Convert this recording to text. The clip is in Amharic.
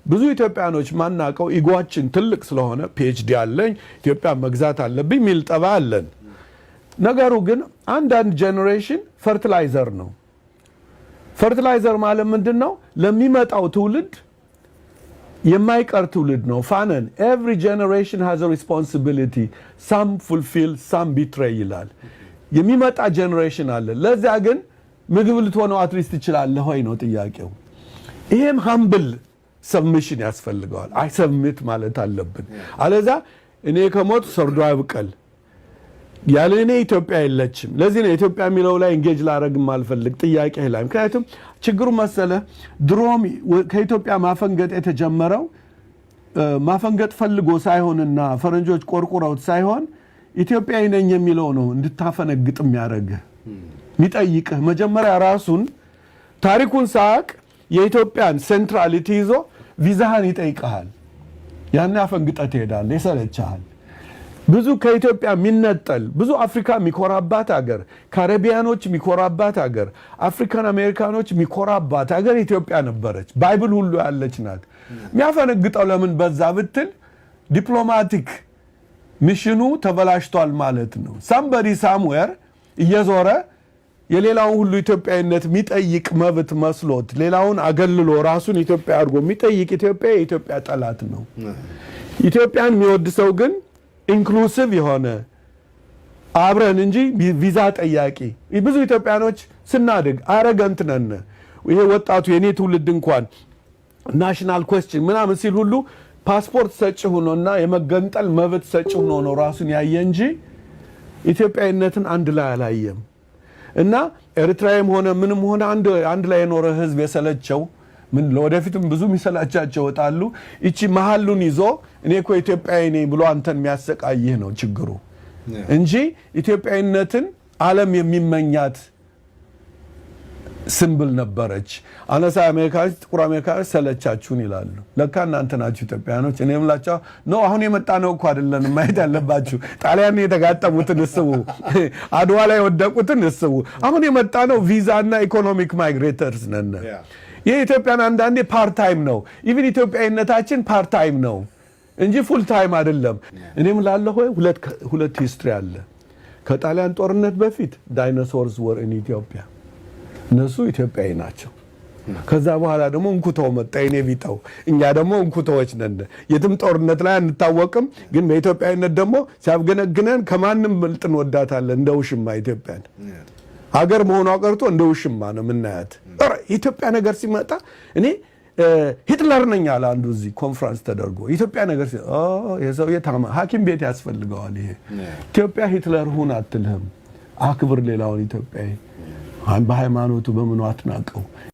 ብዙ ኢትዮጵያኖች ማናቀው ኢጓችን ትልቅ ስለሆነ ፒኤችዲ አለኝ ኢትዮጵያ መግዛት አለብኝ ሚል ጠባ አለን። ነገሩ ግን አንዳንድ ጄኔሬሽን ፈርቲላይዘር ነው። ፈርቲላይዘር ማለት ምንድነው? ለሚመጣው ትውልድ የማይቀር ትውልድ ነው። ፋነን every generation has a responsibility, some fulfill, some betray ይላል። የሚመጣ ጄኔሬሽን አለ። ለዚያ ግን ምግብ ልትሆነው አትሊስት ይችላልህ ወይ ነው ጥያቄው። ይሄም humble submission ያስፈልገዋል። አይ ሰብሚት ማለት አለብን። አለዛ እኔ ከሞት ሰርዶ አይብቀል ያለ እኔ ኢትዮጵያ የለችም። ለዚህ ነው ኢትዮጵያ የሚለው ላይ ኢንጌጅ ላረግም አልፈልግ ጥያቄ ላይ። ምክንያቱም ችግሩ መሰለ ድሮም ከኢትዮጵያ ማፈንገጥ የተጀመረው ማፈንገጥ ፈልጎ ሳይሆንና ፈረንጆች ቆርቆራውት ሳይሆን ኢትዮጵያዊ ነኝ የሚለው ነው እንድታፈነግጥ የሚያደርግህ የሚጠይቅህ። መጀመሪያ ራሱን ታሪኩን ሳቅ የኢትዮጵያን ሴንትራሊቲ ይዞ ቪዛህን ይጠይቅሃል። ያን አፈንግጠት ይሄዳል፣ ይሰለቻል። ብዙ ከኢትዮጵያ የሚነጠል ብዙ አፍሪካ የሚኮራባት ሀገር፣ ካሪቢያኖች የሚኮራባት ሀገር፣ አፍሪካን አሜሪካኖች የሚኮራባት ሀገር ኢትዮጵያ ነበረች። ባይብል ሁሉ ያለች ናት። የሚያፈነግጠው ለምን በዛ ብትል ዲፕሎማቲክ ሚሽኑ ተበላሽቷል ማለት ነው። ሳምበዲ ሳምዌር እየዞረ የሌላውን ሁሉ ኢትዮጵያዊነት የሚጠይቅ መብት መስሎት ሌላውን አገልሎ ራሱን ኢትዮጵያ አድርጎ የሚጠይቅ ኢትዮጵያ የኢትዮጵያ ጠላት ነው። ኢትዮጵያን የሚወድ ሰው ግን ኢንክሉሲቭ የሆነ አብረን እንጂ ቪዛ ጠያቂ ብዙ ኢትዮጵያኖች ስናድግ አረጋንት ነን። ይሄ ወጣቱ የኔ ትውልድ እንኳን ናሽናል ኩዌስችን ምናምን ሲል ሁሉ ፓስፖርት ሰጪ ሆኖና የመገንጠል መብት ሰጪ ሆኖ ነው ራሱን ያየ እንጂ ኢትዮጵያዊነትን አንድ ላይ አላየም። እና ኤርትራዊም ሆነ ምንም ሆነ አንድ ላይ የኖረ ህዝብ የሰለቸው ምን ለወደፊትም ብዙ የሚሰላቻቸው ወጣሉ። እቺ መሐሉን ይዞ እኔ እኮ ኢትዮጵያዊ ነኝ ብሎ አንተን የሚያሰቃይህ ነው ችግሩ እንጂ ኢትዮጵያዊነትን ዓለም የሚመኛት ሲምቦል ነበረች። አነሳ አሜሪካኖች ጥቁር አሜሪካኖች ሰለቻችሁን ይላሉ። ለካ እናንተ ናችሁ ኢትዮጵያኖች። እኔም ላቻው ነው አሁን የመጣ ነው እኮ አይደለም ማየት ያለባችሁ። ጣሊያን የተጋጠሙትን እስቡ፣ አድዋ ላይ ወደቁትን እስቡ። አሁን የመጣ ነው ቪዛና ኢኮኖሚክ ማይግሬተርስ ነን። የኢትዮጵያን አንዳንዴ ፓርት ታይም ነው። ኢቭን ኢትዮጵያዊነታችን ፓርት ታይም ነው እንጂ ፉል ታይም አይደለም። እኔም ላለሁ ሁለት ሂስትሪ አለ። ከጣሊያን ጦርነት በፊት ዳይኖሶርስ ወር ኢን ኢትዮጵያ እነሱ ኢትዮጵያዊ ናቸው። ከዛ በኋላ ደግሞ እንኩተው መጣ የኔ ቢጠው። እኛ ደግሞ እንኩተዎች ነን። የትም ጦርነት ላይ አንታወቅም፣ ግን በኢትዮጵያዊነት ደግሞ ሲያብገነግነን ከማንም በልጥን ወዳታለን። እንደ ውሽማ ኢትዮጵያን ሀገር መሆኗ ቀርቶ እንደ ውሽማ ነው የምናያት። ኢትዮጵያ ነገር ሲመጣ እኔ ሂትለር ነኝ አለ አንዱ እዚህ ኮንፈረንስ ተደርጎ ኢትዮጵያ ነገር የሰው የታማ ሐኪም ቤት ያስፈልገዋል። ይሄ ኢትዮጵያ ሂትለር ሁን አትልህም። አክብር ሌላውን ኢትዮጵያዊ በሃይማኖቱ በምኑ አትናቀው።